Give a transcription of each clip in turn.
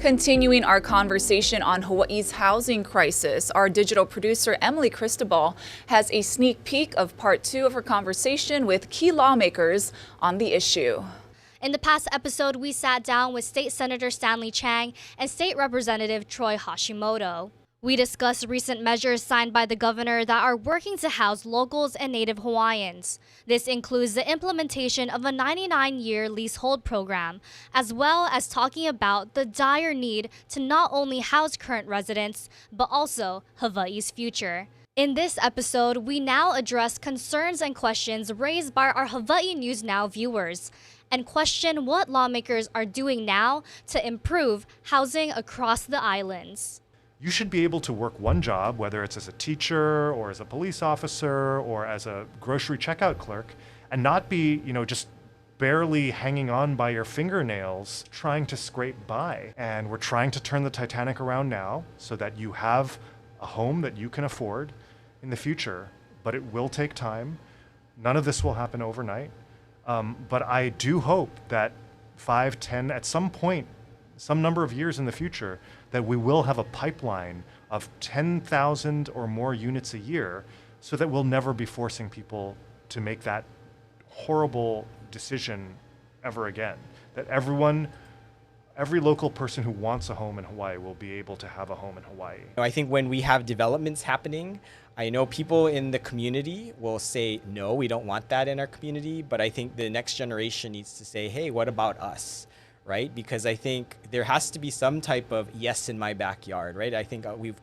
Continuing our conversation on Hawaii's housing crisis, our digital producer Emily Cristobal has a sneak peek of part 2 of her conversation with key lawmakers on the issue. In the past episode, we sat down with State Senator Stanley Chang and State Representative Troy Hashimoto. We discussed recent measures signed by the governor that are working to house locals and Native Hawaiians. This includes the implementation of a 99-year leasehold program, as well as talking about the dire need to not only house current residents, but also Hawaii's future. In this episode, we now address concerns and questions raised by our Hawaii News Now viewers and question what lawmakers are doing now to improve housing across the islands. You should be able to work one job, whether it's as a teacher or as a police officer or as a grocery checkout clerk, and not be, just barely hanging on by your fingernails trying to scrape by. And we're trying to turn the Titanic around now so that you have a home that you can afford in the future, but it will take time. None of this will happen overnight. But I do hope that 5, 10, at some point, some number of years in the future, that we will have a pipeline of 10,000 or more units a year so that we'll never be forcing people to make that horrible decision ever again. That every local person who wants a home in Hawaii will be able to have a home in Hawaii. I think when we have developments happening, I know people in the community will say, no, we don't want that in our community. But I think the next generation needs to say, hey, what about us? Right? Because I think there has to be some type of yes in my backyard, right? I think we've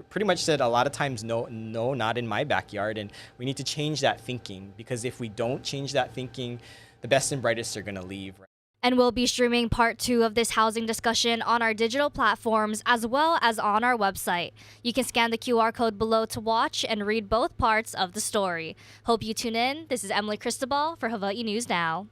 pretty much said a lot of times, no, not in my backyard. And we need to change that thinking, because if we don't change that thinking, the best and brightest are going to leave. Right? And we'll be streaming part 2 of this housing discussion on our digital platforms as well as on our website. You can scan the QR code below to watch and read both parts of the story. Hope you tune in. This is Emily Cristobal for Hawaii News Now.